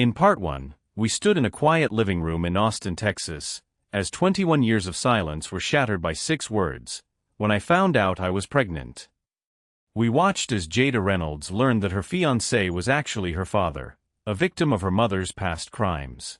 In Part 1, we stood in a quiet living room in Austin, Texas, as 21 years of silence were shattered by 6 words, "When I found out I was pregnant." We watched as Jada Reynolds learned that her fiancé was actually her father, a victim of her mother's past crimes.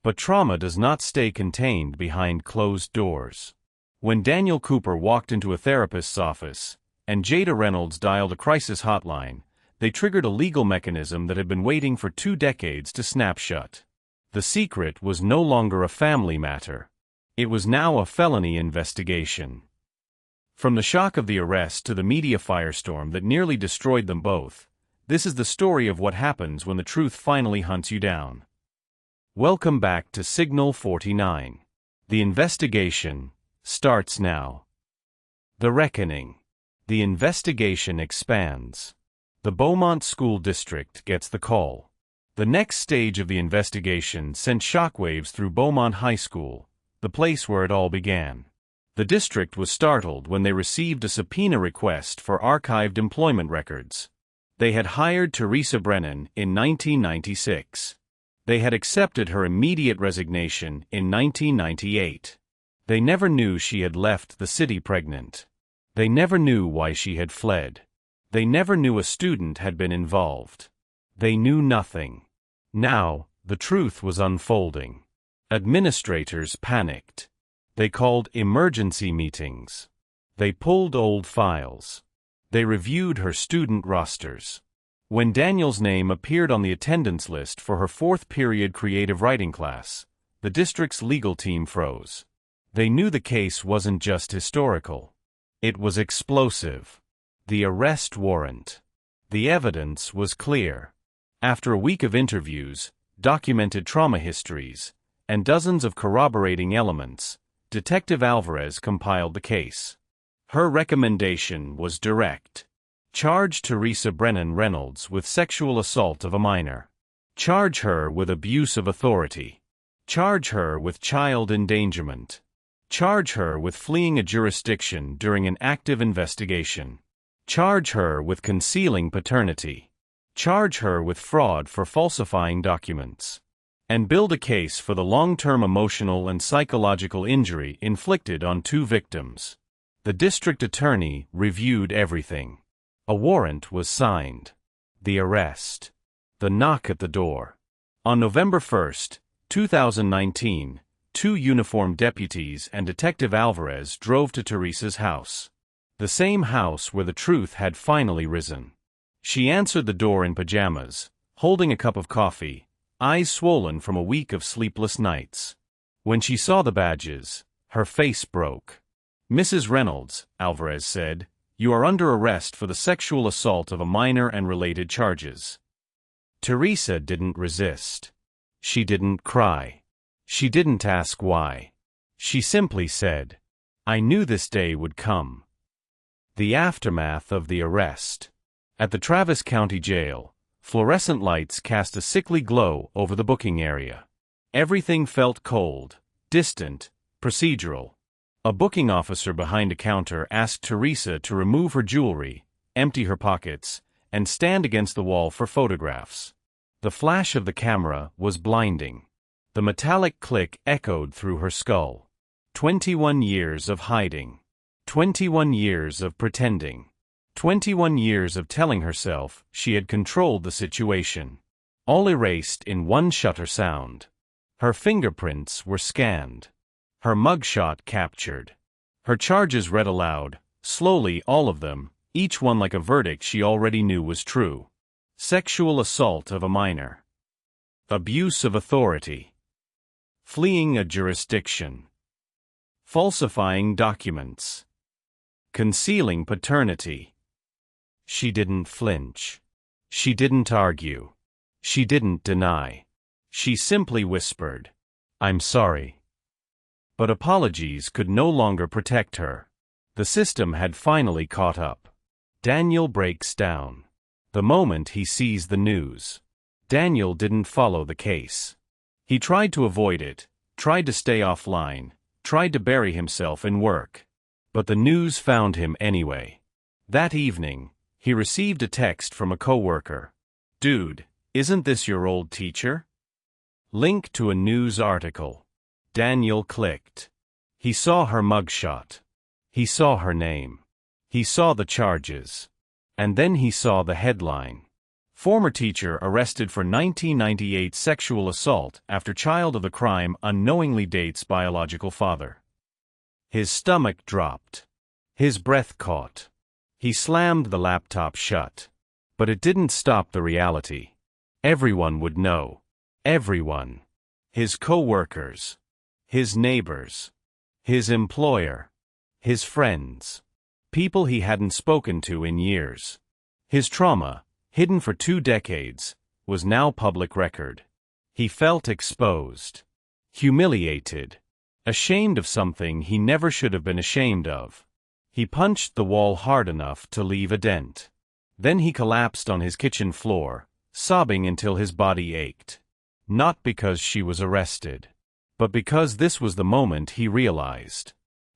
But trauma does not stay contained behind closed doors. When Daniel Cooper walked into a therapist's office, and Jada Reynolds dialed a crisis hotline, they triggered a legal mechanism that had been waiting for 2 decades to snap shut. The secret was no longer a family matter. It was now a felony investigation. From the shock of the arrest to the media firestorm that nearly destroyed them both, this is the story of what happens when the truth finally hunts you down. Welcome back to Signal 49. The investigation starts now. The reckoning. The investigation expands. The Beaumont School District gets the call. The next stage of the investigation sent shockwaves through Beaumont High School, the place where it all began. The district was startled when they received a subpoena request for archived employment records. They had hired Teresa Brennan in 1996. They had accepted her immediate resignation in 1998. They never knew she had left the city pregnant. They never knew why she had fled. They never knew a student had been involved. They knew nothing. Now, the truth was unfolding. Administrators panicked. They called emergency meetings. They pulled old files. They reviewed her student rosters. When Daniel's name appeared on the attendance list for her 4th period creative writing class, the district's legal team froze. They knew the case wasn't just historical. It was explosive. The arrest warrant. The evidence was clear. After a week of interviews, documented trauma histories, and dozens of corroborating elements, Detective Alvarez compiled the case. Her recommendation was direct. Charge Teresa Brennan Reynolds with sexual assault of a minor. Charge her with abuse of authority. Charge her with child endangerment. Charge her with fleeing a jurisdiction during an active investigation. Charge her with concealing paternity. Charge her with fraud for falsifying documents. And build a case for the long-term emotional and psychological injury inflicted on 2 victims. The district attorney reviewed everything. A warrant was signed. The arrest. The knock at the door. On November 1, 2019, 2 uniformed deputies and Detective Alvarez drove to Teresa's house. The same house where the truth had finally risen. She answered the door in pajamas, holding a cup of coffee, eyes swollen from a week of sleepless nights. When she saw the badges, her face broke. "Mrs. Reynolds," Alvarez said, "you are under arrest for the sexual assault of a minor and related charges." Teresa didn't resist. She didn't cry. She didn't ask why. She simply said, "I knew this day would come." The aftermath of the arrest. At the Travis County Jail, fluorescent lights cast a sickly glow over the booking area. Everything felt cold, distant, procedural. A booking officer behind a counter asked Teresa to remove her jewelry, empty her pockets, and stand against the wall for photographs. The flash of the camera was blinding. The metallic click echoed through her skull. 21 years of hiding. 21 years of pretending. 21 years of telling herself she had controlled the situation. All erased in one shutter sound. Her fingerprints were scanned. Her mugshot captured. Her charges read aloud, slowly all of them, each one like a verdict she already knew was true. Sexual assault of a minor. Abuse of authority. Fleeing a jurisdiction. Falsifying documents. Concealing paternity. She didn't flinch. She didn't argue. She didn't deny. She simply whispered, "I'm sorry." But apologies could no longer protect her. The system had finally caught up. Daniel breaks down. The moment he sees the news. Daniel didn't follow the case. He tried to avoid it, tried to stay offline, tried to bury himself in work. But the news found him anyway. That evening, he received a text from a coworker. "Dude, Isn't this your old teacher? Link to a news article. Daniel clicked. He saw her mugshot. He saw her name. He saw the charges. And then he saw the headline. Former teacher arrested for 1998 sexual assault after child of the crime unknowingly dates biological father. His stomach dropped. His breath caught. He slammed the laptop shut. But it didn't stop the reality. Everyone would know. Everyone. His co-workers. His neighbors. His employer. His friends. People he hadn't spoken to in years. His trauma, hidden for 2 decades, was now public record. He felt exposed. Humiliated. Ashamed of something he never should have been ashamed of. He punched the wall hard enough to leave a dent. Then he collapsed on his kitchen floor, sobbing until his body ached. Not because she was arrested, but because this was the moment he realized.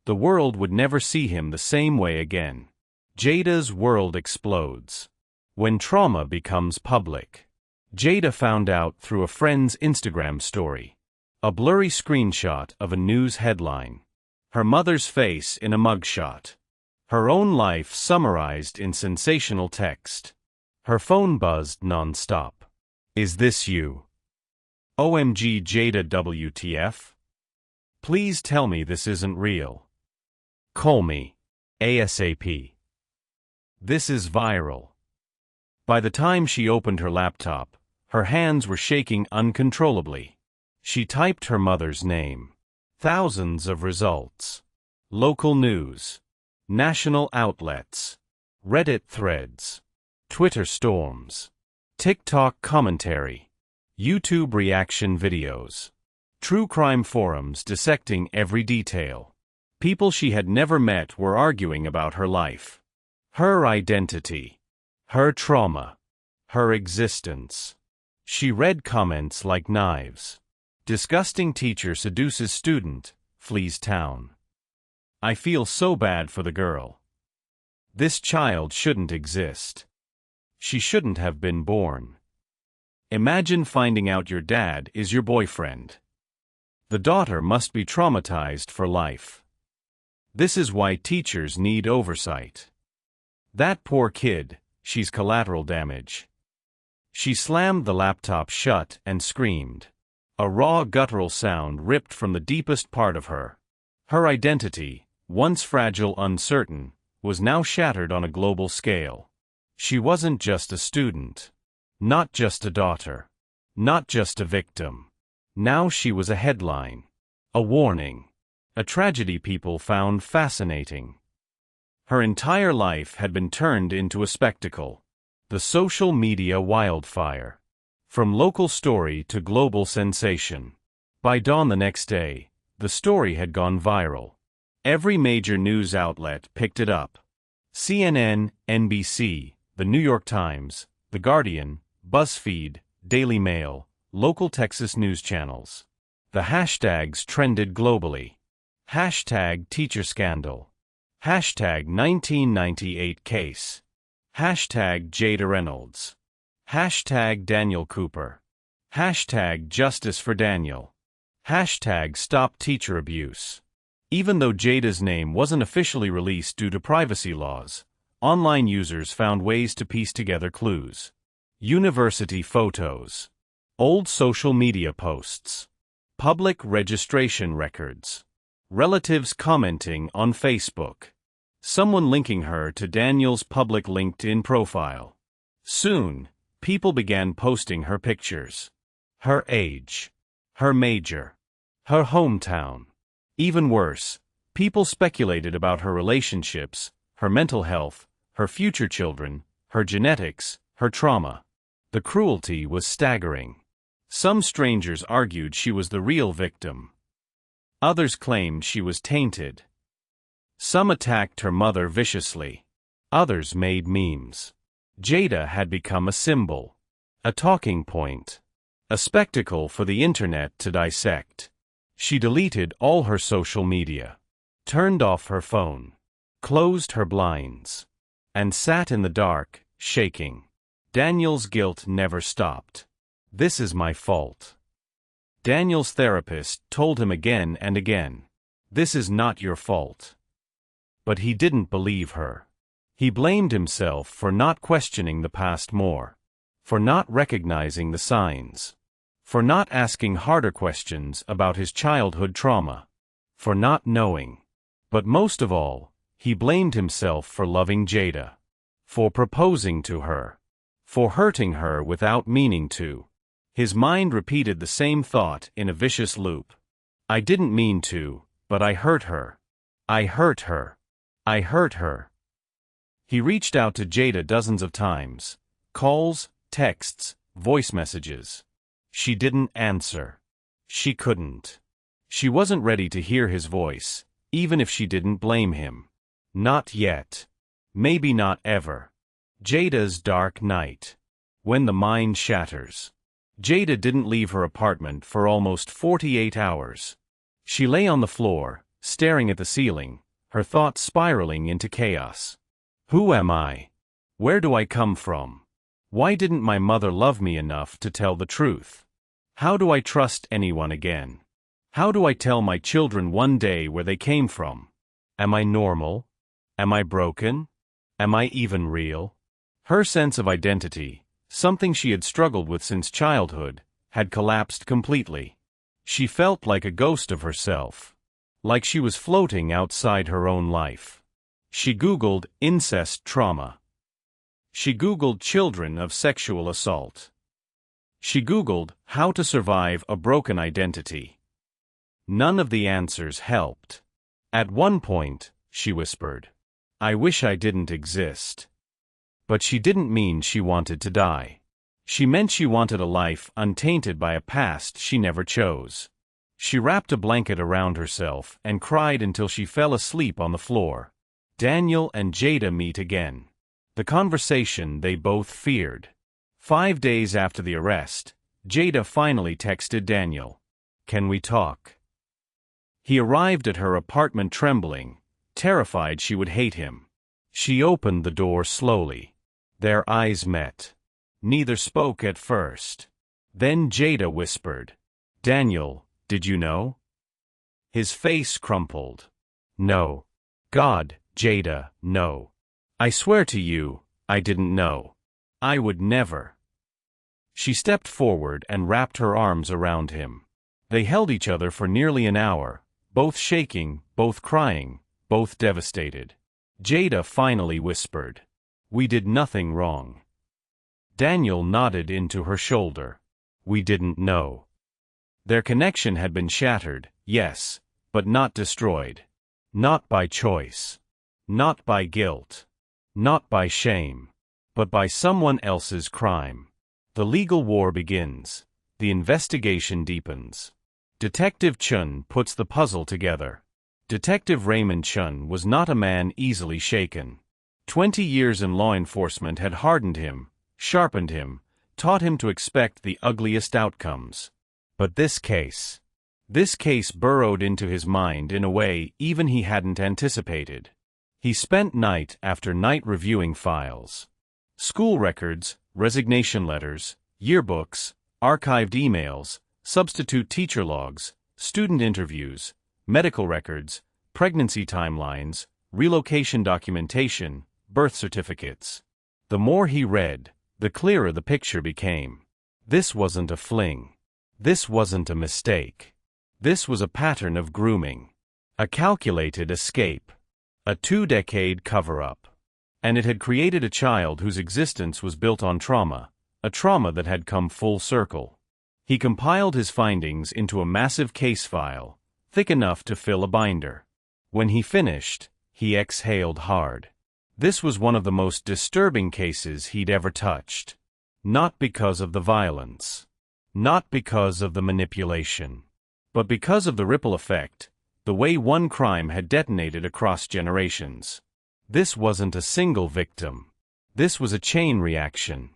The world would never see him the same way again. Jada's world explodes. When trauma becomes public. Jada found out through a friend's Instagram story. A blurry screenshot of a news headline. Her mother's face in a mugshot. Her own life summarized in sensational text. Her phone buzzed non-stop. Is this you? OMG Jada, WTF? Please tell me this isn't real. Call me. ASAP. This is viral. By the time she opened her laptop, her hands were shaking uncontrollably. She typed her mother's name. Thousands of results. Local news. National outlets. Reddit threads. Twitter storms. TikTok commentary. YouTube reaction videos. True crime forums dissecting every detail. People she had never met were arguing about her life. Her identity. Her trauma. Her existence. She read comments like knives. Disgusting teacher seduces student, flees town. I feel so bad for the girl. This child shouldn't exist. She shouldn't have been born. Imagine finding out your dad is your boyfriend. The daughter must be traumatized for life. This is why teachers need oversight. That poor kid, she's collateral damage. She slammed the laptop shut and screamed. A raw guttural sound ripped from the deepest part of her. Her identity, once fragile, uncertain, was now shattered on a global scale. She wasn't just a student. Not just a daughter. Not just a victim. Now she was a headline. A warning. A tragedy people found fascinating. Her entire life had been turned into a spectacle. The social media wildfire. From local story to global sensation. By dawn the next day, the story had gone viral. Every major news outlet picked it up. CNN, NBC, The New York Times, The Guardian, BuzzFeed, Daily Mail, local Texas news channels. The hashtags trended globally. Hashtag teacher scandal. Hashtag 1998 case. Hashtag Jada Reynolds. Hashtag Daniel Cooper. Hashtag justice for Daniel. Hashtag stop teacher abuse. Even though Jada's name wasn't officially released due to privacy laws, online users found ways to piece together clues. University photos. Old social media posts. Public registration records. Relatives commenting on Facebook. Someone linking her to Daniel's public LinkedIn profile. Soon, people began posting her pictures. Her age. Her major. Her hometown. Even worse, people speculated about her relationships, her mental health, her future children, her genetics, her trauma. The cruelty was staggering. Some strangers argued she was the real victim. Others claimed she was tainted. Some attacked her mother viciously. Others made memes. Jada had become a symbol. A talking point. A spectacle for the internet to dissect. She deleted all her social media. Turned off her phone. Closed her blinds. And sat in the dark, shaking. Daniel's guilt never stopped. This is my fault. Daniel's therapist told him again and again. This is not your fault. But he didn't believe her. He blamed himself for not questioning the past more, for not recognizing the signs, for not asking harder questions about his childhood trauma, for not knowing. But most of all, he blamed himself for loving Jada, for proposing to her, for hurting her without meaning to. His mind repeated the same thought in a vicious loop. I didn't mean to, but I hurt her. I hurt her. I hurt her. He reached out to Jada dozens of times. Calls, texts, voice messages. She didn't answer. She couldn't. She wasn't ready to hear his voice, even if she didn't blame him. Not yet. Maybe not ever. Jada's dark night. When the mind shatters. Jada didn't leave her apartment for almost 48 hours. She lay on the floor, staring at the ceiling, her thoughts spiraling into chaos. Who am I? Where do I come from? Why didn't my mother love me enough to tell the truth? How do I trust anyone again? How do I tell my children one day where they came from? Am I normal? Am I broken? Am I even real? Her sense of identity, something she had struggled with since childhood, had collapsed completely. She felt like a ghost of herself, like she was floating outside her own life. She Googled incest trauma. She Googled children of sexual assault. She Googled how to survive a broken identity. None of the answers helped. At one point, she whispered, I wish I didn't exist. But she didn't mean she wanted to die. She meant she wanted a life untainted by a past she never chose. She wrapped a blanket around herself and cried until she fell asleep on the floor. Daniel and Jada meet again. The conversation they both feared. 5 days after the arrest, Jada finally texted Daniel. Can we talk? He arrived at her apartment trembling, terrified she would hate him. She opened the door slowly. Their eyes met. Neither spoke at first. Then Jada whispered, Daniel, did you know? His face crumpled. No. God, Jada, no. I swear to you, I didn't know. I would never. She stepped forward and wrapped her arms around him. They held each other for nearly an hour, both shaking, both crying, both devastated. Jada finally whispered, We did nothing wrong. Daniel nodded into her shoulder. We didn't know. Their connection had been shattered, yes, but not destroyed. Not by choice. Not by guilt. Not by shame. But by someone else's crime. The legal war begins. The investigation deepens. Detective Chun puts the puzzle together. Detective Raymond Chun was not a man easily shaken. 20 years in law enforcement had hardened him, sharpened him, taught him to expect the ugliest outcomes. But this case burrowed into his mind in a way even he hadn't anticipated. He spent night after night reviewing files. School records, resignation letters, yearbooks, archived emails, substitute teacher logs, student interviews, medical records, pregnancy timelines, relocation documentation, birth certificates. The more he read, the clearer the picture became. This wasn't a fling. This wasn't a mistake. This was a pattern of grooming. A calculated escape. A 2-decade cover-up. And it had created a child whose existence was built on trauma, a trauma that had come full circle. He compiled his findings into a massive case file, thick enough to fill a binder. When he finished, he exhaled hard. This was one of the most disturbing cases he'd ever touched. Not because of the violence. Not because of the manipulation. But because of the ripple effect, the way one crime had detonated across generations. This wasn't a single victim. This was a chain reaction.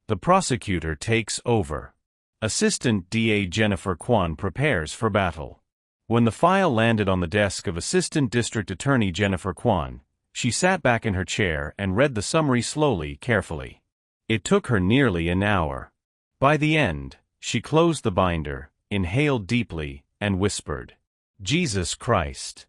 The prosecutor takes over. Assistant DA Jennifer Kwan prepares for battle. When the file landed on the desk of Assistant District Attorney Jennifer Kwan, she sat back in her chair and read the summary slowly, carefully. It took her nearly an hour. By the end, She closed the binder, inhaled deeply, and whispered, "Jesus Christ."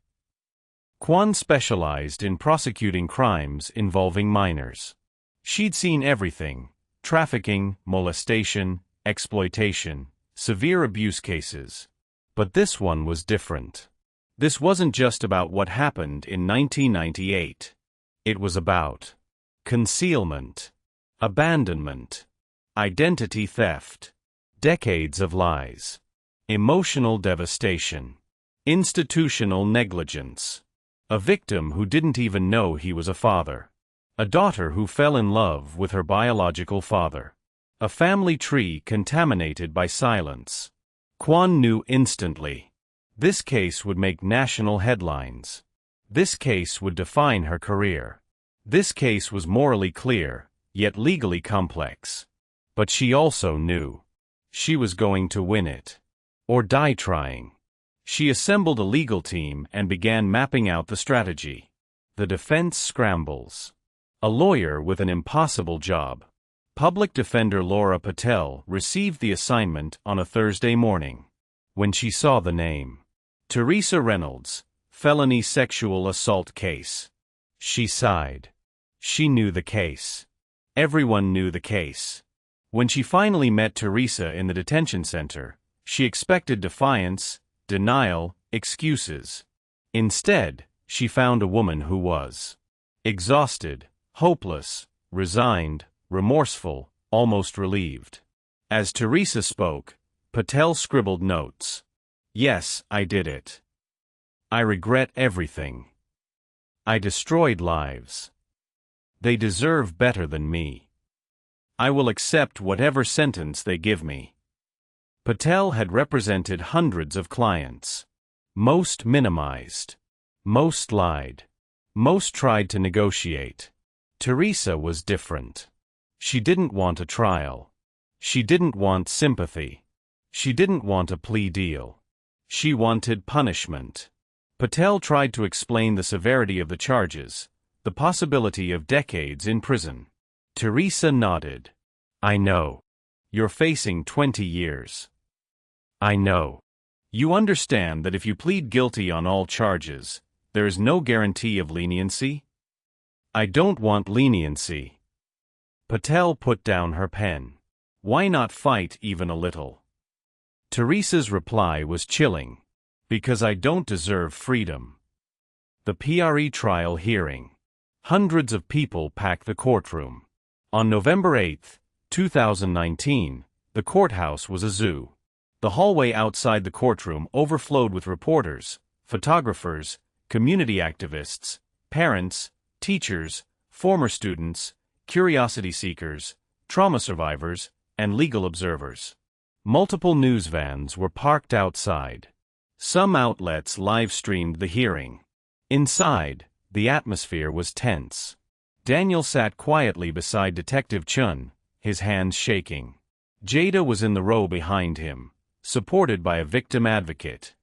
Kwan specialized in prosecuting crimes involving minors. She'd seen everything: trafficking, molestation, exploitation, severe abuse cases. But this one was different. This wasn't just about what happened in 1998. It was about concealment, abandonment, identity theft, decades of lies, emotional devastation, institutional negligence, a victim who didn't even know he was a father, a daughter who fell in love with her biological father, a family tree contaminated by silence. Kwan knew instantly. This case would make national headlines. This case would define her career. This case was morally clear, yet legally complex. But she also knew. She was going to win it. Or die trying. She assembled a legal team and began mapping out the strategy. The defense scrambles. A lawyer with an impossible job. Public defender Laura Patel received the assignment on a Thursday morning. When she saw the name, Teresa Reynolds, felony sexual assault case, she sighed. She knew the case. Everyone knew the case. When she finally met Teresa in the detention center, she expected defiance, denial, excuses. Instead, she found a woman who was exhausted, hopeless, resigned, remorseful, almost relieved. As Teresa spoke, Patel scribbled notes. "Yes, I did it. I regret everything. I destroyed lives. They deserve better than me. I will accept whatever sentence they give me." Patel had represented hundreds of clients. Most minimized. Most lied. Most tried to negotiate. Teresa was different. She didn't want a trial. She didn't want sympathy. She didn't want a plea deal. She wanted punishment. Patel tried to explain the severity of the charges, the possibility of decades in prison. Teresa nodded. "I know. You're facing 20 years. I know. You understand that if you plead guilty on all charges, there is no guarantee of leniency?" "I don't want leniency." Patel put down her pen. "Why not fight even a little?" Teresa's reply was chilling. "Because I don't deserve freedom." The PRE trial hearing. Hundreds of people packed the courtroom. On November 8, 2019, the courthouse was a zoo. The hallway outside the courtroom overflowed with reporters, photographers, community activists, parents, teachers, former students, curiosity seekers, trauma survivors, and legal observers. Multiple news vans were parked outside. Some outlets live-streamed the hearing. Inside, the atmosphere was tense. Daniel sat quietly beside Detective Chun, his hands shaking. Jada was in the row behind him, supported by a victim advocate.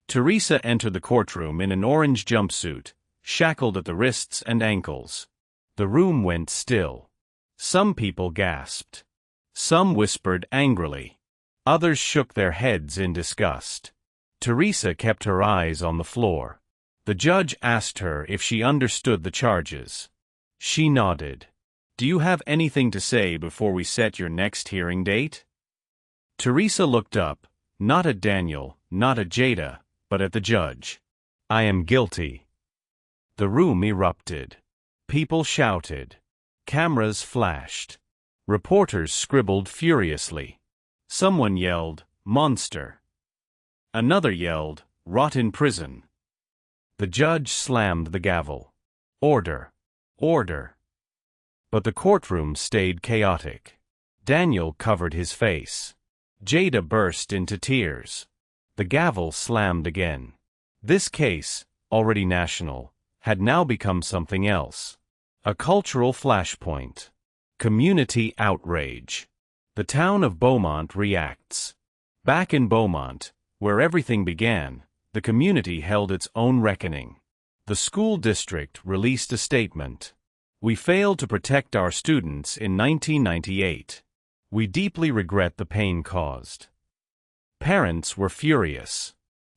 Teresa entered the courtroom in an orange jumpsuit, shackled at the wrists and ankles. The room went still. Some people gasped. Some whispered angrily. Others shook their heads in disgust. Teresa kept her eyes on the floor. The judge asked her if she understood the charges. She nodded. "Do you have anything to say before we set your next hearing date?" Teresa looked up, not at Daniel, not at Jada, but at the judge. "I am guilty." The room erupted. People shouted. Cameras flashed. Reporters scribbled furiously. Someone yelled, "Monster." Another yelled, "Rot in prison." The judge slammed the gavel. "Order. Order." But the courtroom stayed chaotic. Daniel covered his face. Jada burst into tears. The gavel slammed again. This case, already national, had now become something else. A cultural flashpoint. Community outrage. The town of Beaumont reacts. Back in Beaumont, where everything began, the community held its own reckoning. The school district released a statement. "We failed to protect our students in 1998. We deeply regret the pain caused." Parents were furious.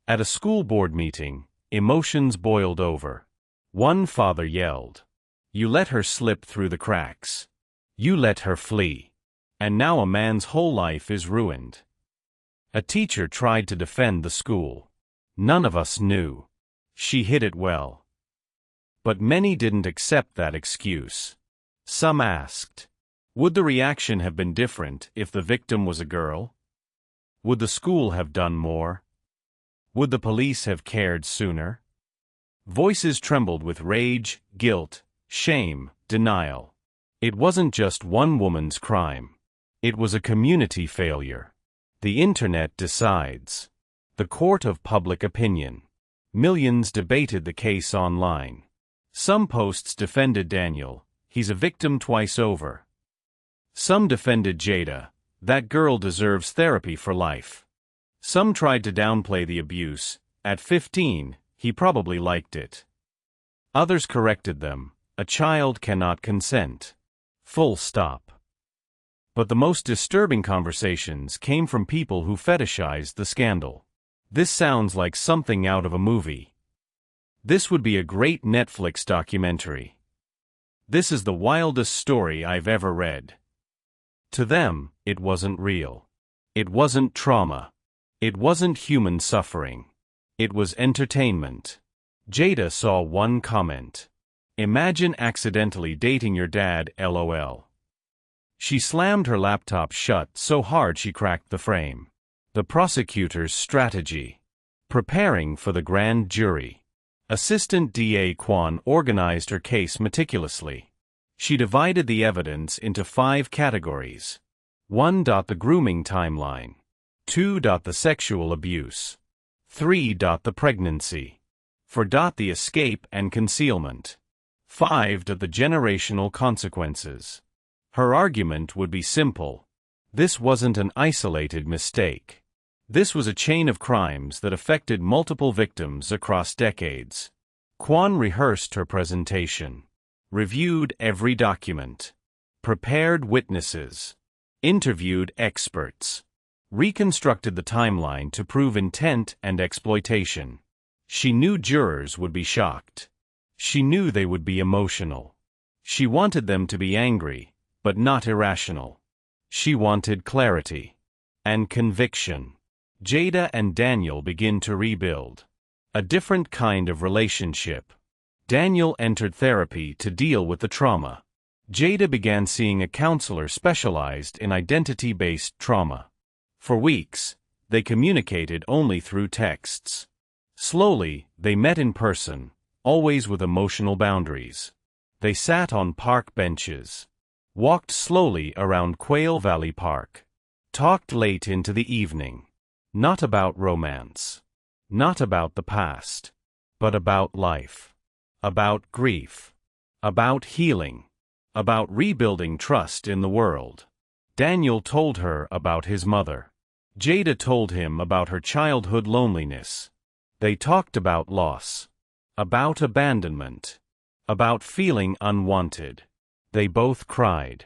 At a school board meeting, emotions boiled over. One father yelled, "You let her slip through the cracks. You let her flee. And now a man's whole life is ruined." A teacher tried to defend the school. "None of us knew. She hid it well." But many didn't accept that excuse. Some asked, would the reaction have been different if the victim was a girl? Would the school have done more? Would the police have cared sooner? Voices trembled with rage, guilt, shame, denial. It wasn't just one woman's crime. It was a community failure. The internet decides. The court of public opinion. Millions debated the case online. Some posts defended Daniel. He's a victim twice over. Some defended Jada. That girl deserves therapy for life. Some tried to downplay the abuse. At 15, he probably liked it. Others corrected them. A child cannot consent. Full stop. But the most disturbing conversations came from people who fetishized the scandal. This sounds like something out of a movie. This would be a great Netflix documentary. This is the wildest story I've ever read. To them, it wasn't real. It wasn't trauma. It wasn't human suffering. It was entertainment. Jada saw one comment. "Imagine accidentally dating your dad, LOL." She slammed her laptop shut so hard she cracked the frame. The prosecutor's strategy. Preparing for the grand jury. Assistant DA Kwan organized her case meticulously. She divided the evidence into 5 categories. 1. The grooming timeline. 2. The sexual abuse. 3. The pregnancy. 4. The escape and concealment. 5. The generational consequences. Her argument would be simple. This wasn't an isolated mistake. This was a chain of crimes that affected multiple victims across decades. Kwan rehearsed her presentation. Reviewed every document. Prepared witnesses. Interviewed experts. Reconstructed the timeline to prove intent and exploitation. She knew jurors would be shocked. She knew they would be emotional. She wanted them to be angry, but not irrational. She wanted clarity. And conviction. Jada and Daniel begin to rebuild. A different kind of relationship. Daniel entered therapy to deal with the trauma. Jada began seeing a counselor specialized in identity-based trauma. For weeks, they communicated only through texts. Slowly, they met in person, always with emotional boundaries. They sat on park benches. Walked slowly around Quail Valley Park. Talked late into the evening. Not about romance. Not about the past. But about life. About grief. About healing. About rebuilding trust in the world. Daniel told her about his mother. Jada told him about her childhood loneliness. They talked about loss. About abandonment. About feeling unwanted. They both cried.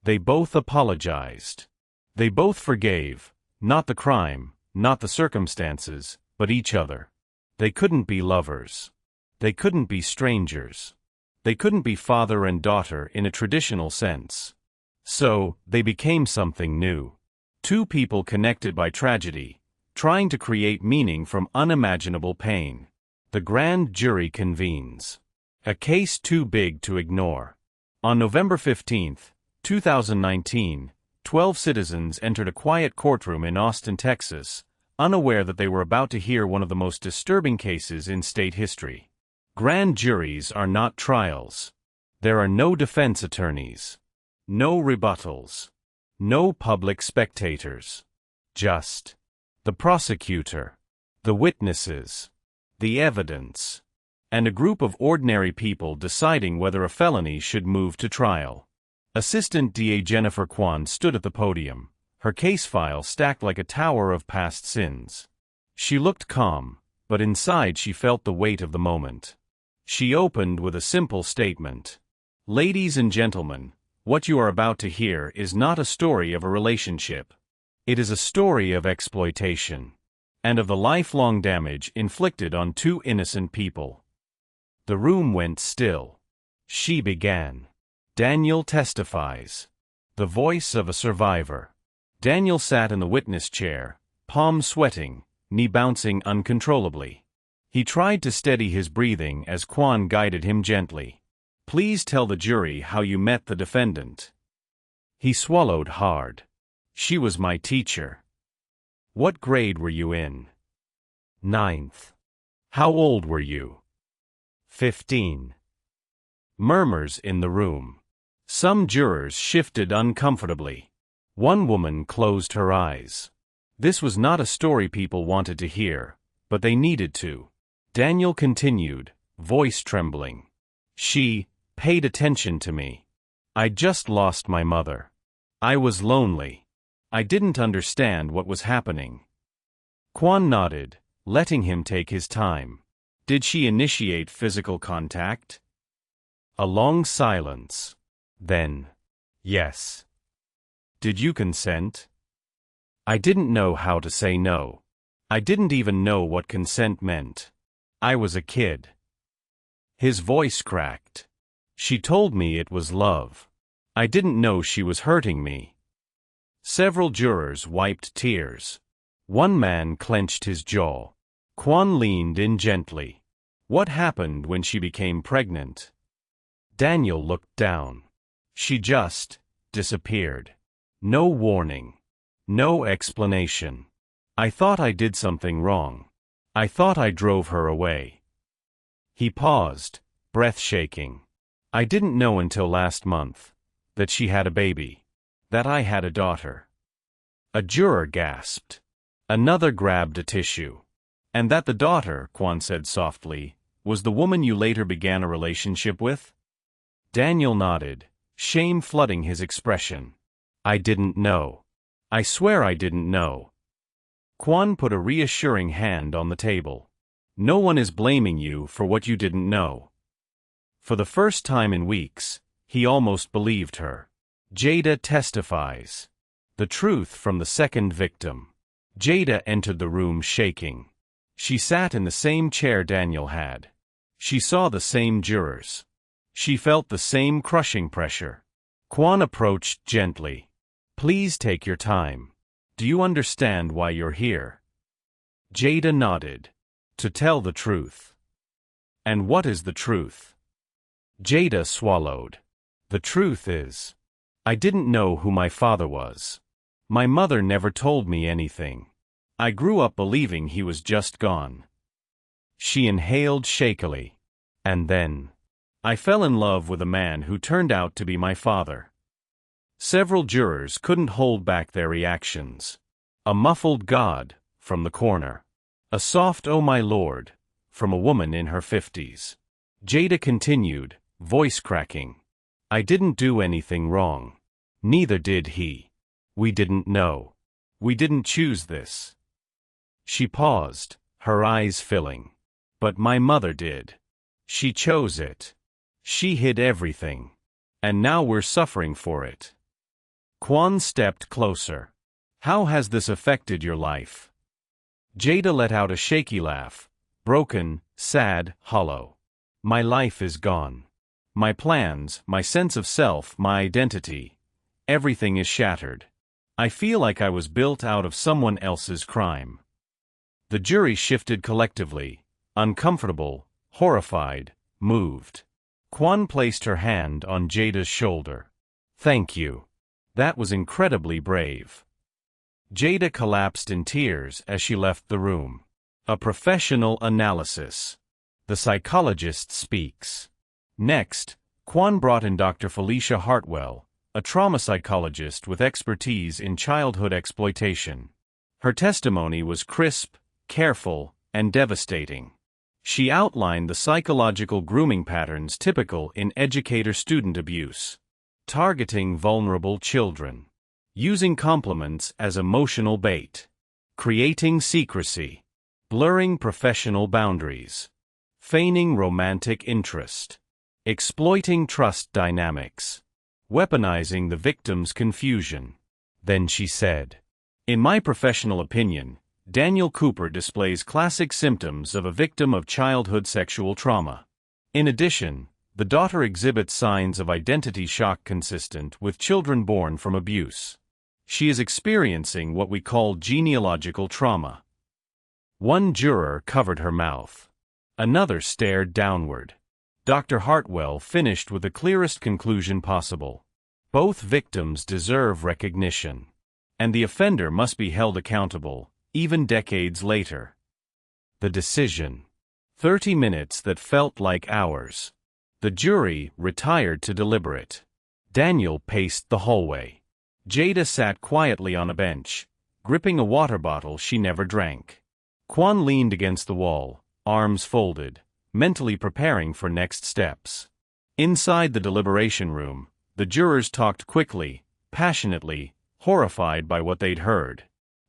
They both apologized. They both forgave, not the crime, not the circumstances, but each other. They couldn't be lovers. They couldn't be strangers. They couldn't be father and daughter in a traditional sense. So, they became something new. 2 people connected by tragedy, trying to create meaning from unimaginable pain. The grand jury convenes. A case too big to ignore. On November 15, 2019, 12 citizens entered a quiet courtroom in Austin, Texas, unaware that they were about to hear one of the most disturbing cases in state history. Grand juries are not trials. There are no defense attorneys. No rebuttals. No public spectators. Just the prosecutor, the witnesses, the evidence, and a group of ordinary people deciding whether a felony should move to trial. Assistant DA Jennifer Kwan stood at the podium, her case file stacked like a tower of past sins. She looked calm, but inside she felt the weight of the moment. She opened with a simple statement. "Ladies and gentlemen, what you are about to hear is not a story of a relationship. It is a story of exploitation and of the lifelong damage inflicted on two innocent people. The room went still. She began. Daniel testifies. The voice of a survivor. Daniel sat in the witness chair, palms sweating, knee bouncing uncontrollably. He tried to steady his breathing as Quan guided him gently. Please tell the jury how you met the defendant. He swallowed hard. She was my teacher. What grade were you in? 9th. How old were you? 15. Murmurs in the room. Some jurors shifted uncomfortably. One woman closed her eyes. This was not a story people wanted to hear, but they needed to. Daniel continued, voice trembling. She paid attention to me. I just lost my mother. I was lonely. I didn't understand what was happening. Quan nodded, letting him take his time. Did she initiate physical contact? A long silence. Then, yes. Did you consent? I didn't know how to say no. I didn't even know what consent meant. I was a kid. His voice cracked. She told me it was love. I didn't know she was hurting me. Several jurors wiped tears. One man clenched his jaw. Quan leaned in gently. What happened when she became pregnant? Daniel looked down. She just disappeared. No warning. No explanation. I thought I did something wrong. I thought I drove her away. He paused, breath shaking. I didn't know until last month that she had a baby, that I had a daughter. A juror gasped. Another grabbed a tissue. And that the daughter, Quan said softly, was the woman you later began a relationship with? Daniel nodded, shame flooding his expression. I didn't know. I swear I didn't know. Quan put a reassuring hand on the table. No one is blaming you for what you didn't know. For the first time in weeks, he almost believed her. Jada testifies. The truth from the second victim. Jada entered the room shaking. She sat in the same chair Daniel had. She saw the same jurors. She felt the same crushing pressure. Quan approached gently. Please take your time. Do you understand why you're here? Jada nodded. To tell the truth. And what is the truth? Jada swallowed. The truth is, I didn't know who my father was. My mother never told me anything. I grew up believing he was just gone. She inhaled shakily. And then, I fell in love with a man who turned out to be my father. Several jurors couldn't hold back their reactions. A muffled "God" from the corner. A soft "Oh my Lord" from a woman in her 50s. Jada continued, voice cracking. I didn't do anything wrong. Neither did he. We didn't know. We didn't choose this. She paused, her eyes filling. But my mother did. She chose it. She hid everything. And now we're suffering for it. Quan stepped closer. How has this affected your life? Jada let out a shaky laugh, broken, sad, hollow. My life is gone. My plans, my sense of self, my identity. Everything is shattered. I feel like I was built out of someone else's crime. The jury shifted collectively, uncomfortable, horrified, moved. Quan placed her hand on Jada's shoulder. Thank you. That was incredibly brave. Jada collapsed in tears as she left the room. A professional analysis. The psychologist speaks. Next, Quan brought in Dr. Felicia Hartwell, a trauma psychologist with expertise in childhood exploitation. Her testimony was crisp, careful, and devastating. She outlined the psychological grooming patterns typical in educator-student abuse. Targeting vulnerable children. Using compliments as emotional bait. Creating secrecy. Blurring professional boundaries. Feigning romantic interest. Exploiting trust dynamics. Weaponizing the victim's confusion. Then she said, In my professional opinion, Daniel Cooper displays classic symptoms of a victim of childhood sexual trauma. In addition, the daughter exhibits signs of identity shock consistent with children born from abuse. She is experiencing what we call genealogical trauma. One juror covered her mouth. Another stared downward. Dr. Hartwell finished with the clearest conclusion possible. Both victims deserve recognition. And the offender must be held accountable, even decades later. The decision. 30 minutes that felt like hours. The jury retired to deliberate. Daniel paced the hallway. Jada sat quietly on a bench, gripping a water bottle she never drank. Quan leaned against the wall, arms folded, mentally preparing for next steps. Inside the deliberation room, the jurors talked quickly, passionately, horrified by what they'd heard.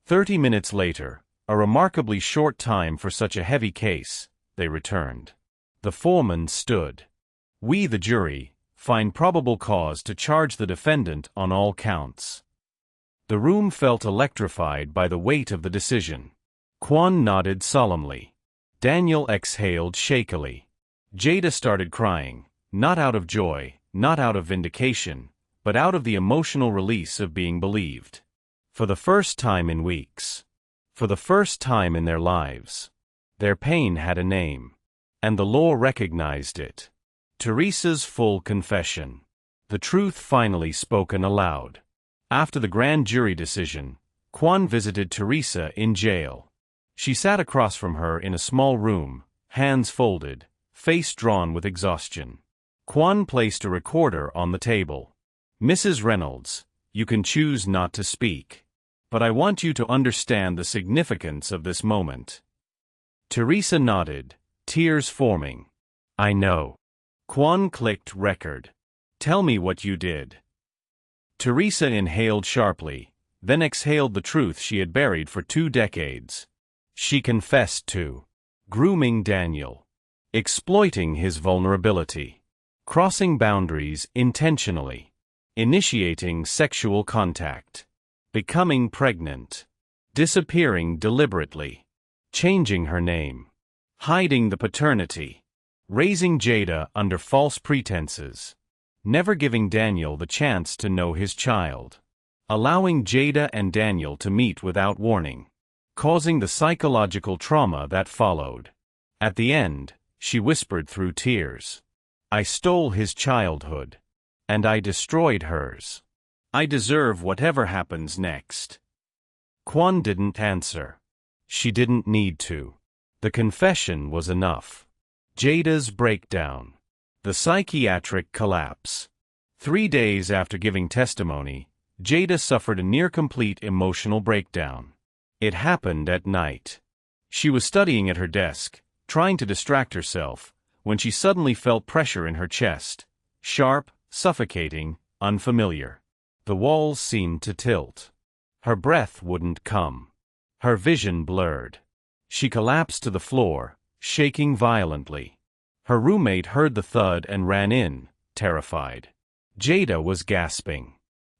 30 minutes later, a remarkably short time for such a heavy case, they returned. The foreman stood. We, the jury, find probable cause to charge the defendant on all counts. The room felt electrified by the weight of the decision. Quan nodded solemnly. Daniel exhaled shakily. Jada started crying, not out of joy, not out of vindication, but out of the emotional release of being believed. For the first time in weeks. For the first time in their lives. Their pain had a name. And the law recognized it. Teresa's full confession. The truth finally spoken aloud. After the grand jury decision, Quan visited Teresa in jail. She sat across from her in a small room, hands folded, face drawn with exhaustion. Quan placed a recorder on the table. Mrs. Reynolds, you can choose not to speak. But I want you to understand the significance of this moment. Teresa nodded, tears forming. I know. Quan clicked record. Tell me what you did. Teresa inhaled sharply, then exhaled the truth she had buried for 2 decades. She confessed to grooming Daniel, exploiting his vulnerability, crossing boundaries intentionally, initiating sexual contact, becoming pregnant, disappearing deliberately, changing her name, hiding the paternity, raising Jada under false pretenses, never giving Daniel the chance to know his child, allowing Jada and Daniel to meet without warning, causing the psychological trauma that followed. At the end, she whispered through tears, I stole his childhood. And I destroyed hers. I deserve whatever happens next. Quan didn't answer. She didn't need to. The confession was enough. Jada's breakdown. The psychiatric collapse. 3 days after giving testimony, Jada suffered a near-complete emotional breakdown. It happened at night. She was studying at her desk, trying to distract herself, when she suddenly felt pressure in her chest. Sharp, suffocating, unfamiliar. The walls seemed to tilt. Her breath wouldn't come. Her vision blurred. She collapsed to the floor, shaking violently. Her roommate heard the thud and ran in, terrified. Jada was gasping.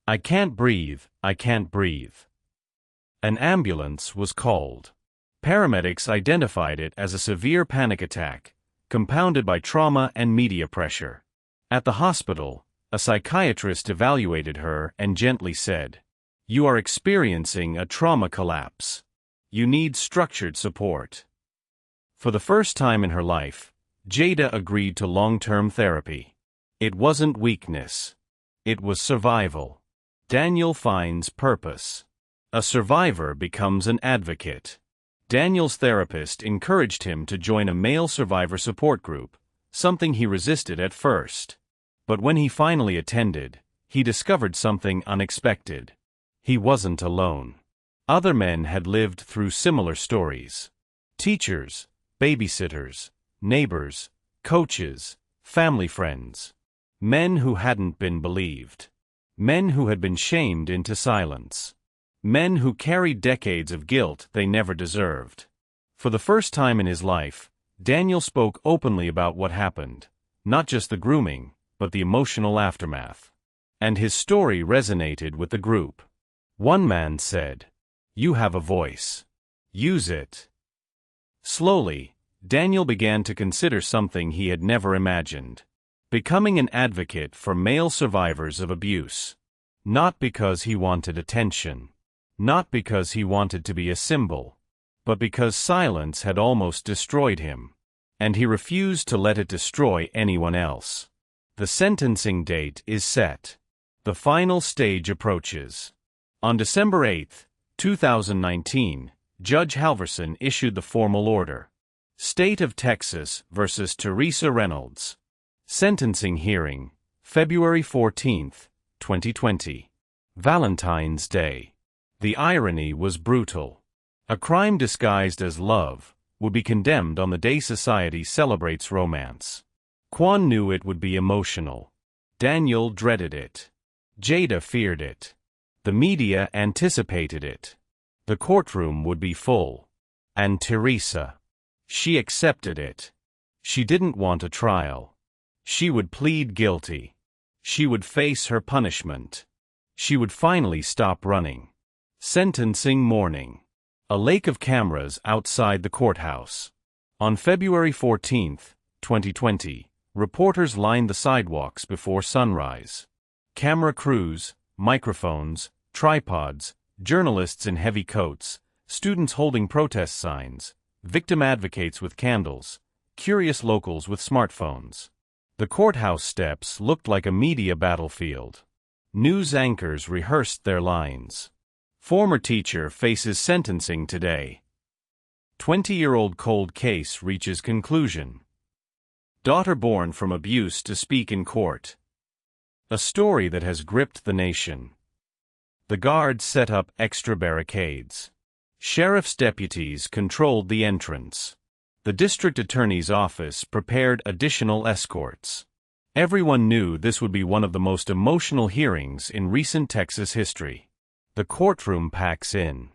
I can't breathe, I can't breathe. An ambulance was called. Paramedics identified it as a severe panic attack, compounded by trauma and media pressure. At the hospital, a psychiatrist evaluated her and gently said, You are experiencing a trauma collapse. You need structured support. For the first time in her life, Jada agreed to long-term therapy. It wasn't weakness. It was survival. Daniel finds purpose. A survivor becomes an advocate. Daniel's therapist encouraged him to join a male survivor support group, something he resisted at first. But when he finally attended, he discovered something unexpected. He wasn't alone. Other men had lived through similar stories. Teachers, babysitters, neighbors, coaches, family friends. Men who hadn't been believed. Men who had been shamed into silence. Men who carried decades of guilt they never deserved. For the first time in his life, Daniel spoke openly about what happened, not just the grooming, but the emotional aftermath. And his story resonated with the group. One man said, You have a voice. Use it. Slowly, Daniel began to consider something he had never imagined. Becoming an advocate for male survivors of abuse. Not because he wanted attention. Not because he wanted to be a symbol. But because silence had almost destroyed him. And he refused to let it destroy anyone else. The sentencing date is set. The final stage approaches. On December 8, 2019, Judge Halverson issued the formal order. State of Texas versus Teresa Reynolds. Sentencing hearing, February 14, 2020. Valentine's Day. The irony was brutal. A crime disguised as love would be condemned on the day society celebrates romance. Quan knew it would be emotional. Daniel dreaded it. Jada feared it. The media anticipated it. The courtroom would be full. And Teresa. She accepted it. She didn't want a trial. She would plead guilty. She would face her punishment. She would finally stop running. Sentencing morning. A lake of cameras outside the courthouse. On February 14, 2020, reporters lined the sidewalks before sunrise. Camera crews, microphones, tripods, journalists in heavy coats, students holding protest signs, victim advocates with candles, curious locals with smartphones. The courthouse steps looked like a media battlefield. News anchors rehearsed their lines. Former teacher faces sentencing today. 20-year-old cold case reaches conclusion. Daughter born from abuse to speak in court. A story that has gripped the nation. The guards set up extra barricades. Sheriff's deputies controlled the entrance. The district attorney's office prepared additional escorts. Everyone knew this would be one of the most emotional hearings in recent Texas history. The courtroom packs in.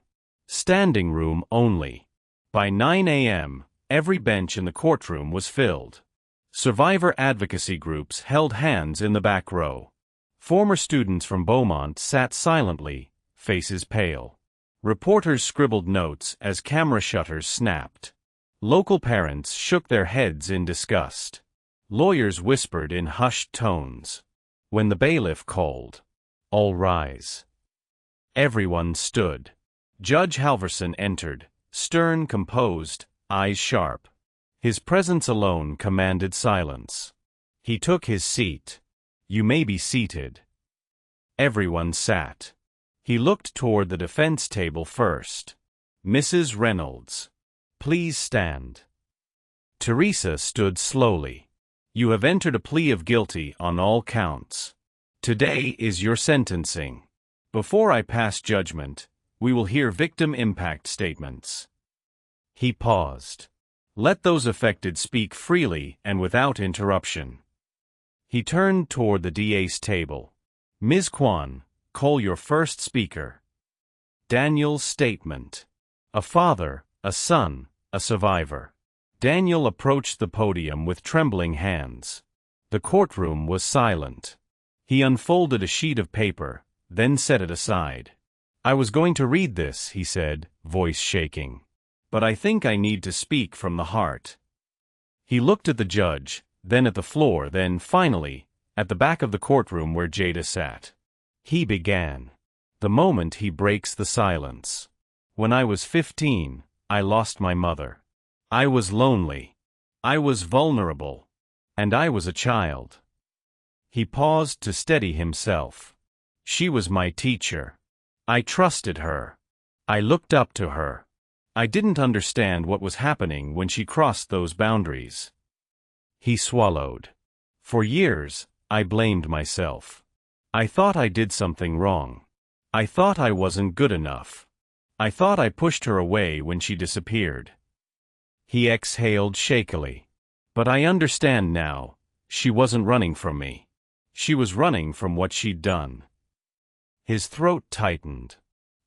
Standing room only. By 9 a.m., every bench in the courtroom was filled. Survivor advocacy groups held hands in the back row. Former students from Beaumont sat silently, faces pale. Reporters scribbled notes as camera shutters snapped. Local parents shook their heads in disgust. Lawyers whispered in hushed tones. When the bailiff called, "All rise." Everyone stood. Judge Halverson entered, stern, composed, eyes sharp. His presence alone commanded silence. He took his seat. "You may be seated." Everyone sat. He looked toward the defense table first. "Mrs. Reynolds, please stand." Teresa stood slowly. "You have entered a plea of guilty on all counts. Today is your sentencing. Before I pass judgment, we will hear victim impact statements." He paused. "Let those affected speak freely and without interruption." He turned toward the DA's table. "Ms. Kwan, call your first speaker." Daniel's statement. A father, a son, a survivor. Daniel approached the podium with trembling hands. The courtroom was silent. He unfolded a sheet of paper, then set it aside. "I was going to read this," he said, voice shaking. "But I think I need to speak from the heart." He looked at the judge, then at the floor, then, finally, at the back of the courtroom where Jada sat. He began. The moment he breaks the silence. "When I was 15, I lost my mother. I was lonely. I was vulnerable. And I was a child." He paused to steady himself. "She was my teacher. I trusted her. I looked up to her. I didn't understand what was happening when she crossed those boundaries." He swallowed. "For years, I blamed myself. I thought I did something wrong. I thought I wasn't good enough. I thought I pushed her away when she disappeared." He exhaled shakily. "But I understand now. She wasn't running from me. She was running from what she'd done." His throat tightened.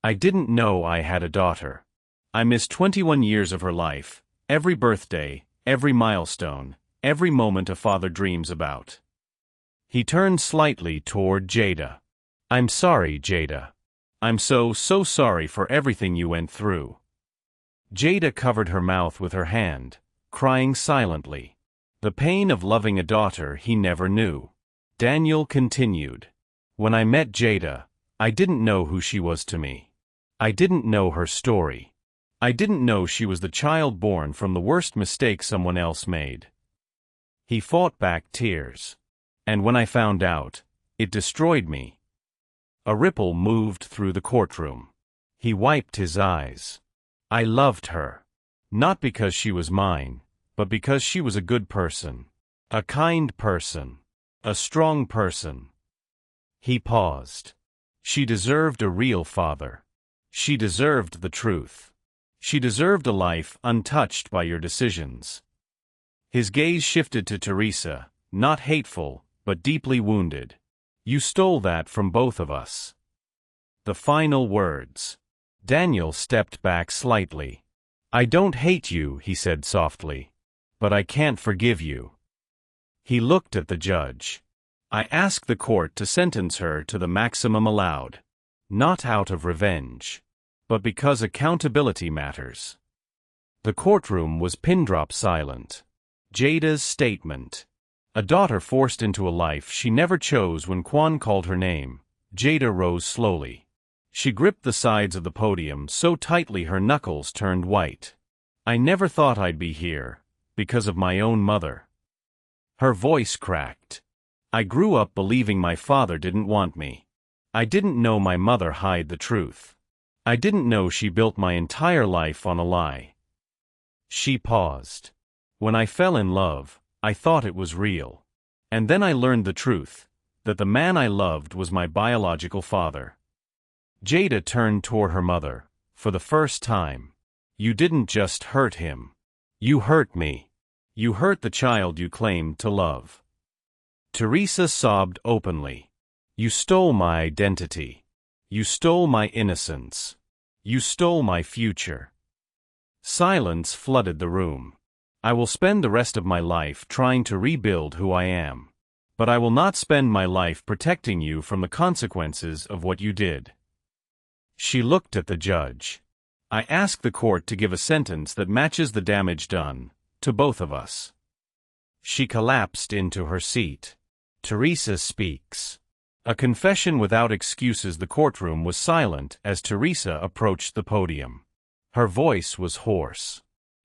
"I didn't know I had a daughter. I missed 21 years of her life, every birthday, every milestone, every moment a father dreams about." He turned slightly toward Jada. "I'm sorry, Jada. I'm so sorry for everything you went through. Jada covered her mouth with her hand, crying silently. The pain of loving a daughter he never knew. Daniel continued. When I met Jada, I didn't know who she was to me. I didn't know her story. I didn't know she was the child born from the worst mistake someone else made. He fought back tears. And when I found out, it destroyed me. A ripple moved through the courtroom. He wiped his eyes. I loved her. Not because she was mine, but because she was a good person. A kind person. A strong person. He paused. She deserved a real father. She deserved the truth. She deserved a life untouched by your decisions. His gaze shifted to Teresa, not hateful, but deeply wounded. You stole that from both of us. The final words. Daniel stepped back slightly. I don't hate you, he said softly. But I can't forgive you. He looked at the judge. I ask the court to sentence her to the maximum allowed. Not out of revenge, but because accountability matters. The courtroom was pin-drop silent. Jada's statement. A daughter forced into a life she never chose. When Quan called her name, Jada rose slowly. She gripped the sides of the podium so tightly her knuckles turned white. I never thought I'd be here, because of my own mother. Her voice cracked. I grew up believing my father didn't want me. I didn't know my mother hid the truth. I didn't know she built my entire life on a lie. She paused. When I fell in love, I thought it was real. And then I learned the truth, that the man I loved was my biological father. Jada turned toward her mother, for the first time. You didn't just hurt him. You hurt me. You hurt the child you claimed to love. Teresa sobbed openly. You stole my identity. You stole my innocence. You stole my future. Silence flooded the room. I will spend the rest of my life trying to rebuild who I am. But I will not spend my life protecting you from the consequences of what you did. She looked at the judge. I ask the court to give a sentence that matches the damage done, to both of us. She collapsed into her seat. Teresa speaks. A confession without excuses. The courtroom was silent as Teresa approached the podium. Her voice was hoarse.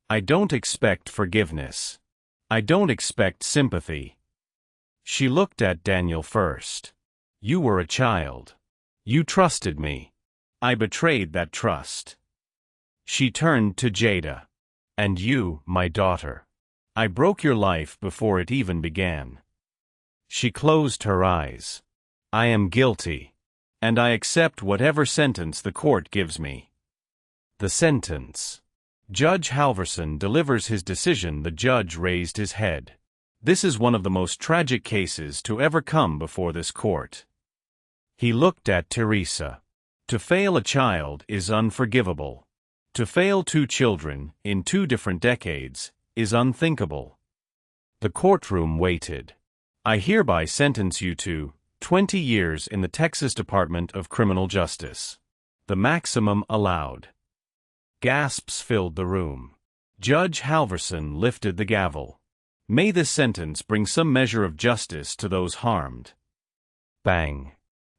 I don't expect forgiveness. I don't expect sympathy. She looked at Daniel first. You were a child. You trusted me. I betrayed that trust. She turned to Jada. And you, my daughter. I broke your life before it even began. She closed her eyes. I am guilty. And I accept whatever sentence the court gives me. The sentence. Judge Halverson delivers his decision. The judge raised his head. This is one of the most tragic cases to ever come before this court. He looked at Teresa. To fail a child is unforgivable. To fail two children, in 2 different decades, is unthinkable. The courtroom waited. I hereby sentence you to 20 years in the Texas Department of Criminal Justice. The maximum allowed. Gasps filled the room. Judge Halverson lifted the gavel. May this sentence bring some measure of justice to those harmed. Bang.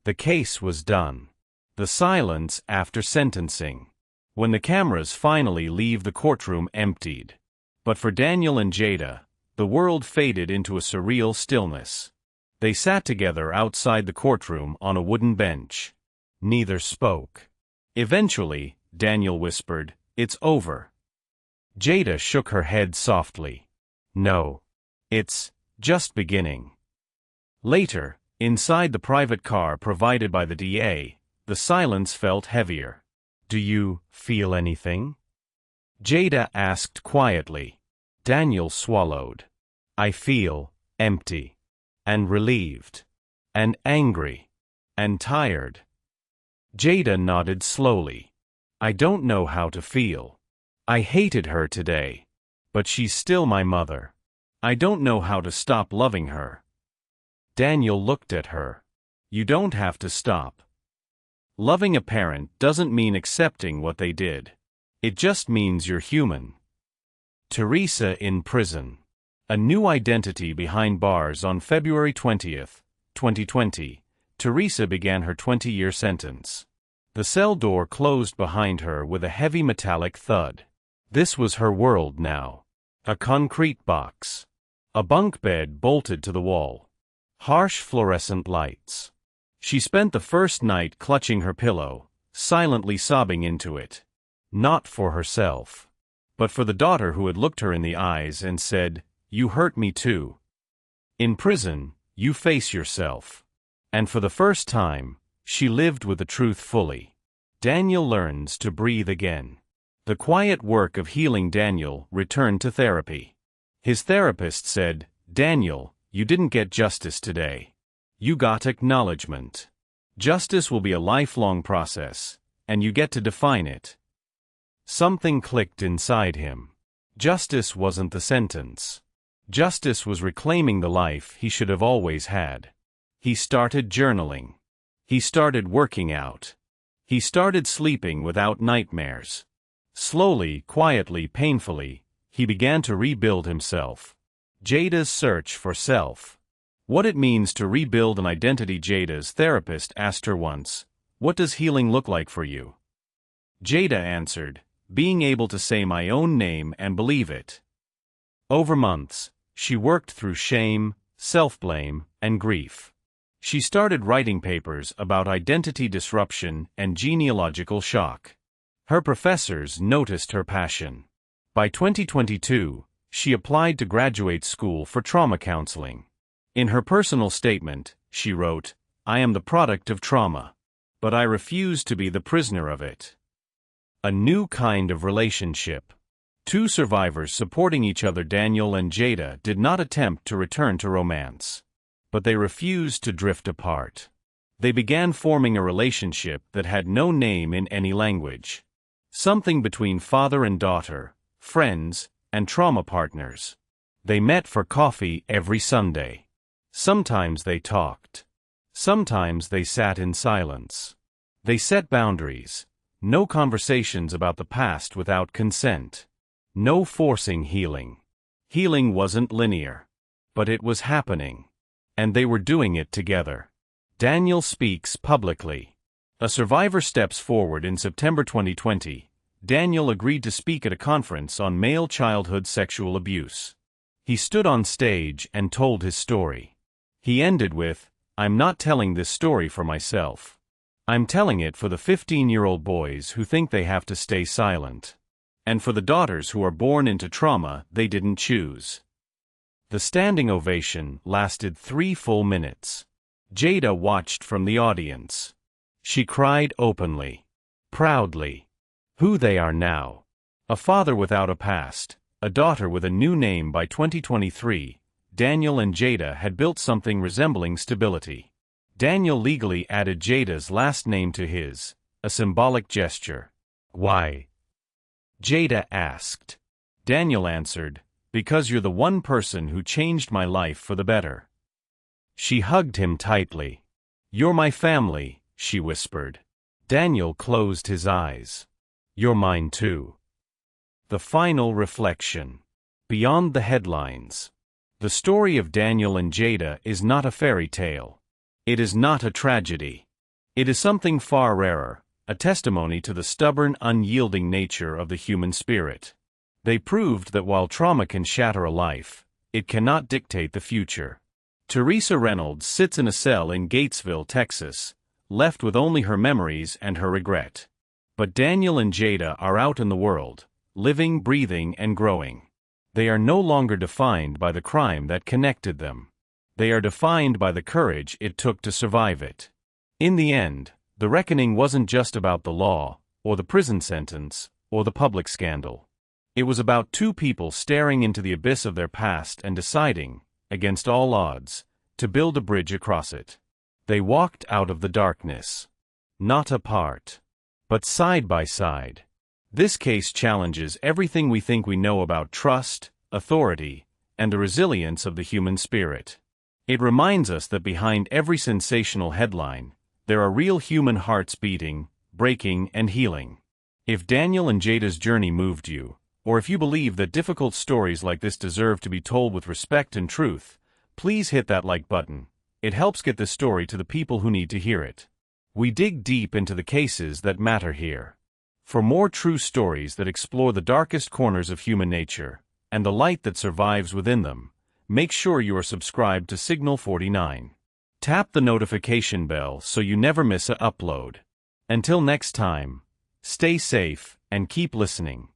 The case was done. The silence after sentencing. When the cameras finally leave the courtroom emptied. But for Daniel and Jada, the world faded into a surreal stillness. They sat together outside the courtroom on a wooden bench. Neither spoke. Eventually, Daniel whispered, "It's over." Jada shook her head softly. "No. It's just beginning." Later, inside the private car provided by the DA, the silence felt heavier. "Do you feel anything?" Jada asked quietly. Daniel swallowed. "I feel empty. And relieved. And angry. And tired." Jada nodded slowly. "I don't know how to feel. I hated her today. But she's still my mother. I don't know how to stop loving her." Daniel looked at her. "You don't have to stop." Loving a parent doesn't mean accepting what they did. It just means you're human. Teresa in prison. A new identity behind bars. On February 20th, 2020, Teresa began her 20-year sentence. The cell door closed behind her with a heavy metallic thud. This was her world now. A concrete box. A bunk bed bolted to the wall. Harsh fluorescent lights. She spent the first night clutching her pillow, silently sobbing into it. Not for herself, but for the daughter who had looked her in the eyes and said, "You hurt me too." In prison, you face yourself. And for the first time, she lived with the truth fully. Daniel learns to breathe again. The quiet work of healing Daniel returned to therapy. His therapist said, "Daniel, you didn't get justice today. You got acknowledgement. Justice will be a lifelong process, and you get to define it." Something clicked inside him. Justice wasn't the sentence. Justice was reclaiming the life he should have always had. He started journaling. He started working out. He started sleeping without nightmares. Slowly, quietly, painfully, he began to rebuild himself. Jada's search for self. What it means to rebuild an identity. Jada's therapist asked her once, "What does healing look like for you?" Jada answered, "Being able to say my own name and believe it." Over months, she worked through shame, self-blame, and grief. She started writing papers about identity disruption and genealogical shock. Her professors noticed her passion. By 2022, she applied to graduate school for trauma counseling. In her personal statement, she wrote, "I am the product of trauma, but I refuse to be the prisoner of it." A new kind of relationship. Two survivors supporting each other. Daniel and Jada did not attempt to return to romance, but they refused to drift apart. They began forming a relationship that had no name in any language. Something between father and daughter, friends, and trauma partners. They met for coffee every Sunday. Sometimes they talked. Sometimes they sat in silence. They set boundaries. No conversations about the past without consent. No forcing healing. Healing wasn't linear, but it was happening. And they were doing it together. Daniel speaks publicly. A survivor steps forward. In September 2020, Daniel agreed to speak at a conference on male childhood sexual abuse. He stood on stage and told his story. He ended with, "I'm not telling this story for myself. I'm telling it for the 15-year-old boys who think they have to stay silent. And for the daughters who are born into trauma they didn't choose." The standing ovation lasted 3 full minutes. Jada watched from the audience. She cried openly, proudly. Who they are now. A father without a past, a daughter with a new name. By 2023, Daniel and Jada had built something resembling stability. Daniel legally added Jada's last name to his, a symbolic gesture. "Why?" Jada asked. Daniel answered, "Because you're the one person who changed my life for the better." She hugged him tightly. "You're my family," she whispered. Daniel closed his eyes. "You're mine too." The final reflection. Beyond the headlines. The story of Daniel and Jada is not a fairy tale. It is not a tragedy. It is something far rarer, a testimony to the stubborn, unyielding nature of the human spirit. They proved that while trauma can shatter a life, it cannot dictate the future. Teresa Reynolds sits in a cell in Gatesville, Texas, left with only her memories and her regret. But Daniel and Jada are out in the world, living, breathing, and growing. They are no longer defined by the crime that connected them. They are defined by the courage it took to survive it. In the end, the reckoning wasn't just about the law, or the prison sentence, or the public scandal. It was about two people staring into the abyss of their past and deciding, against all odds, to build a bridge across it. They walked out of the darkness. Not apart, but side by side. This case challenges everything we think we know about trust, authority, and the resilience of the human spirit. It reminds us that behind every sensational headline, There are real human hearts beating, breaking, and healing. If Daniel and Jada's journey moved you, or if you believe that difficult stories like this deserve to be told with respect and truth, please hit that like button. It helps get this story to the people who need to hear it. We dig deep into the cases that matter here. For more true stories that explore the darkest corners of human nature, and the light that survives within them, make sure you are subscribed to Signal 49. Tap the notification bell so you never miss an upload. Until next time, stay safe and keep listening.